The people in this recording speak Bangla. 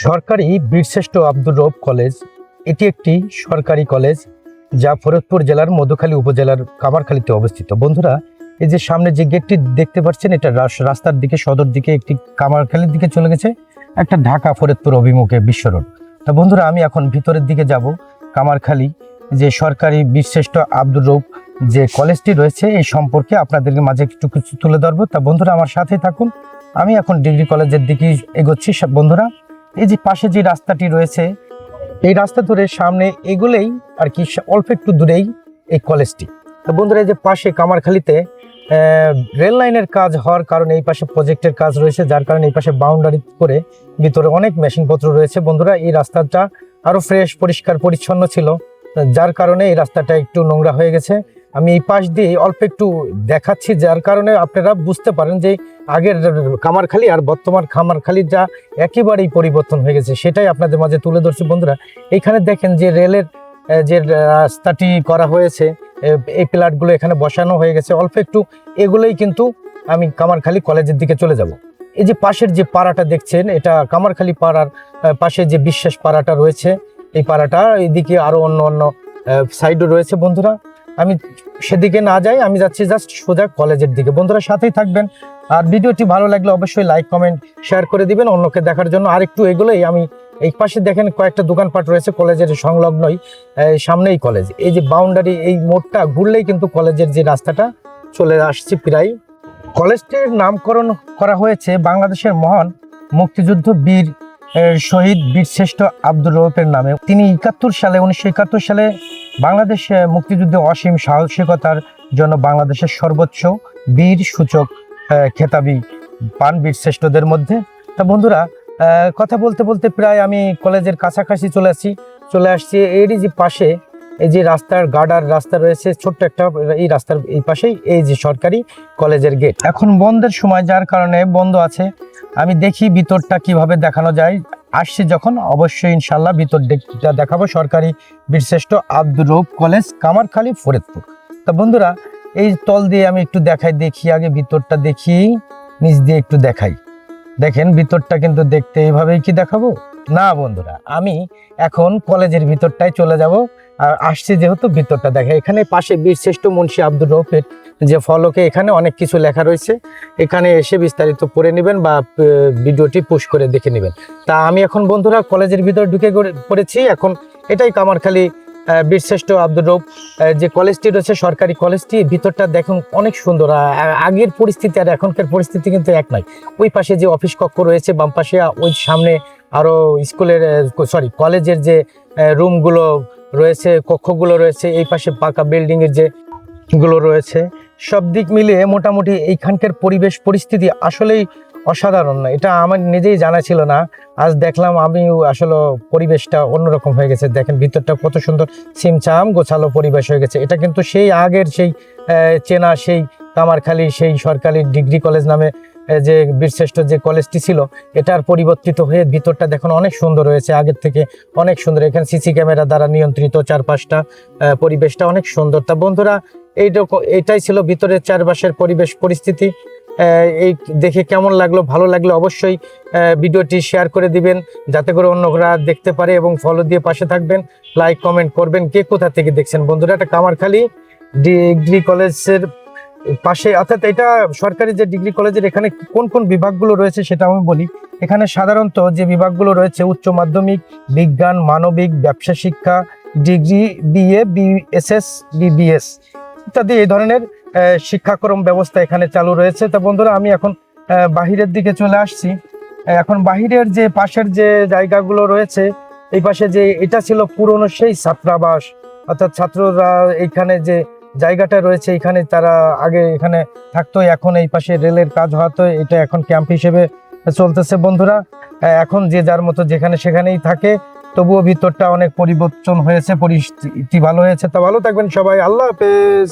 সরকারি বীরশ্রেষ্ঠ আব্দুর রউফ কলেজ এটি একটি সরকারি কলেজ যা ফরিদপুর জেলার মধুখালী উপজেলার কামারখালীতে অবস্থিত। বন্ধুরা, এই যে সামনে যে গেটটি দেখতে পাচ্ছেন, এটা রাস্তার দিকে সদর দিকে একটি কামারখালীর দিকে চলে গেছে, একটা ঢাকা ফরিদপুর অভিমুখে বিশ্ব রোড। তা বন্ধুরা, আমি এখন ভিতরের দিকে যাব। কামারখালী যে সরকারি বীরশ্রেষ্ঠ আব্দুর রউফ যে কলেজটি রয়েছে এই সম্পর্কে আপনাদের মাঝে একটু কিছু তুলে ধরবো। তা বন্ধুরা, আমার সাথে থাকুন। আমি এখন ডিগ্রি কলেজের দিকে এগোচ্ছি। বন্ধুরা, এই যে পাশে যে রাস্তাটি রয়েছে, এই রাস্তা ধরে সামনে এগুলেই আর কি অল্প একটু দূরেই এই কলেজটি। তো বন্ধুরা, এই যে পাশে কামারখালীতে রেল লাইনের কাজ হওয়ার কারণে এই পাশে প্রজেক্টের কাজ রয়েছে, যার কারণে এই পাশে বাউন্ডারি করে ভিতরে অনেক মেশিনপত্র রয়েছে। বন্ধুরা, এই রাস্তাটা আরো ফ্রেশ পরিষ্কার পরিচ্ছন্ন ছিল, যার কারণে এই রাস্তাটা একটু নোংরা হয়ে গেছে। আমি এই পাশ দিয়ে অল্প একটু দেখাচ্ছি, যার কারণে আপনারা বুঝতে পারেন যে আগের কামারখালী আর বর্তমান কামারখালীর যা একেবারেই পরিবর্তন হয়ে গেছে, সেটাই আপনাদের মাঝে তুলে ধরছি। বন্ধুরা, এখানে দেখেন যে রেলের যে রাস্তাটি করা হয়েছে, এই প্লাটগুলো এখানে বসানো হয়ে গেছে। অল্প একটু এগুলোই কিন্তু আমি কামারখালী কলেজের দিকে চলে যাব। এই যে পাশের যে পাড়াটা দেখছেন, এটা কামারখালী পাড়ার পাশে যে বিশ্বাস পাড়াটা রয়েছে, এই পাড়াটা এইদিকে আরো অন্য অন্য সাইডও রয়েছে। বন্ধুরা, আমি সেদিকে না যাই, আমি যাচ্ছি জাস্ট সোজা কলেজের দিকে। বন্ধুরা, সাথেই থাকবেন। আর ভিডিওটি ভালো লাগলে অবশ্যই লাইক কমেন্ট শেয়ার করে দিবেন অন্যকে দেখার জন্য। আর একটু এগুলোই আমি এই পাশে দেখেন কয়েকটা দোকানপাট রয়েছে কলেজের সংলগ্নই, সামনেই কলেজ। এই যে বাউন্ডারি, এই মোড়টা ঘুরলেই কিন্তু কলেজের যে রাস্তাটা চলে আসছে প্রায়। কলেজটির নামকরণ করা হয়েছে বাংলাদেশের মহান মুক্তিযুদ্ধ বীর শহীদ বীরশ্রেষ্ঠ আব্দুর রউফের নামে। তিনি 1971 সালে বাংলাদেশ মুক্তিযুদ্ধে অসীম সাহসিকতার জন্য বাংলাদেশের সর্বোচ্চ বীর সূচক খেতাবি পান বীরশ্রেষ্ঠদের মধ্যে। তা বন্ধুরা, কথা বলতে বলতে প্রায় আমি কলেজের কাছাকাছি চলে আসছি। এরই যে পাশে এই যে রাস্তার গার্ডার রাস্তা রয়েছে ছোট্ট একটা, এই রাস্তার এই পাশেই এই যে সরকারি কলেজের গেট। এখন বন্ধের সময়, যার কারণে বন্ধ আছে। আমি দেখি ভিতরটা কিভাবে দেখানো যায়। আসছি যখন অবশ্যই ইনশাল্লাহ ভিতরটা দেখাবো। সরকারি বীরশ্রেষ্ঠ আব্দুর রউফ কলেজ, কামারখালী, ফরিদপুর। তা বন্ধুরা, এই তল দিয়ে আমি একটু দেখি আগে ভিতরটা দেখি, নিচ দিয়ে একটু দেখাই। দেখেন ভিতরটা কিন্তু দেখতে এইভাবেই কি দেখাবো না বন্ধুরা, আমি এখন কলেজের ভিতরটাই চলে যাব। আর আসছি যেহেতু ভিতরটা দেখা। এখানে পাশে বীরশ্রেষ্ঠ মুন্সি আব্দুর রউফের যে ফলকে এখানে অনেক কিছু লেখা রয়েছে, এখানে এসে বিস্তারিত পড়ে নেবেন বা ভিডিওটি পুশ করে দেখে নেবেন। তা আমি এখন বন্ধুরা কলেজের ভিতর ঢুকে পড়েছি। এখন এটাই কামারখালী বীরশ্রেষ্ঠ আব্দুর রউফ যে কলেজটি রয়েছে, সরকারি কলেজটি। ভিতরটা দেখুন অনেক সুন্দর। আগের পরিস্থিতি আর এখনকার পরিস্থিতি কিন্তু এক নয়। ওই পাশে যে অফিস কক্ষ রয়েছে, বাম পাশে ওই সামনে আরো স্কুলের কলেজের যে রুমগুলো রয়েছে, কক্ষগুলো রয়েছে, এই পাশে পাকা বিল্ডিং এর যে গুলো রয়েছে, সব দিক মিলিয়ে মোটামুটি এইখানকার পরিবেশ পরিস্থিতি আসলেই অসাধারণ। এটা আমার নিজেই জানা ছিল না, আজ দেখলাম। আমি আসলে পরিবেশটা অন্যরকম হয়ে গেছে। দেখেন ভিতরটা কত সুন্দর, ছিমছাম গোছালো পরিবেশ হয়ে গেছে। এটা কিন্তু সেই আগের সেই চেনা সেই কামারখালী সেই সরকারি ডিগ্রি কলেজ নামে যে বীরশ্রেষ্ঠ যে কলেজটি ছিল, এটার পরিবর্তিত হয়ে ভিতরটা দেখুন অনেক সুন্দর হয়েছে, আগের থেকে অনেক সুন্দর। এখানে সিসি ক্যামেরা দ্বারা নিয়ন্ত্রিত চারপাশটা, পরিবেশটা অনেক সুন্দর। তা বন্ধুরা, এইটাই ছিল ভিতরের চারপাশের পরিবেশ পরিস্থিতি। এই দেখে কেমন লাগলো, ভালো লাগলে অবশ্যই ভিডিওটি শেয়ার করে দিবেন, যাতে করে অন্যরা দেখতে পারে, এবং ফলো দিয়ে পাশে থাকবেন, লাইক কমেন্ট করবেন। কে কোথা থেকে দেখছেন বন্ধুরা? এটা কামারখালী ডিগ্রি কলেজের পাশে, অর্থাৎ এটা সরকারি যে ডিগ্রি কলেজের। এখানে কোন কোন বিভাগগুলো রয়েছে সেটা আমি বলি। এখানে সাধারণত যে বিভাগগুলো রয়েছে, উচ্চ মাধ্যমিক, বিজ্ঞান, মানবিক, ব্যবসা শিক্ষা, ডিগ্রি, বিএ, বিএসএস, বিবিএস ইত্যাদি এই ধরনের শিক্ষাক্রম ব্যবস্থা এখানে চালু রয়েছে। তা বন্ধুরা, আমি এখন বাহিরের দিকে চলে আসছি। এখন বাহিরের যে পাশের যে জায়গাগুলো রয়েছে, এই পাশে যে এটা ছিল পুরনো সেই ছাত্রাবাস, অর্থাৎ ছাত্ররা এইখানে যে জায়গাটা রয়েছে, এখানে তারা আগে এখানে থাকতো। এখন এই পাশে রেলের কাজ হওয়াতে এটা এখন ক্যাম্প হিসেবে চলতেছে। বন্ধুরা, এখন যে যার মতো যেখানে সেখানেই থাকে, তবুও ভিতরটা অনেক পরিবর্তন হয়েছে, পরিস্থিতি ভালো হয়েছে। তা ভালো থাকবেন সবাই, আল্লাহ হাফেজ।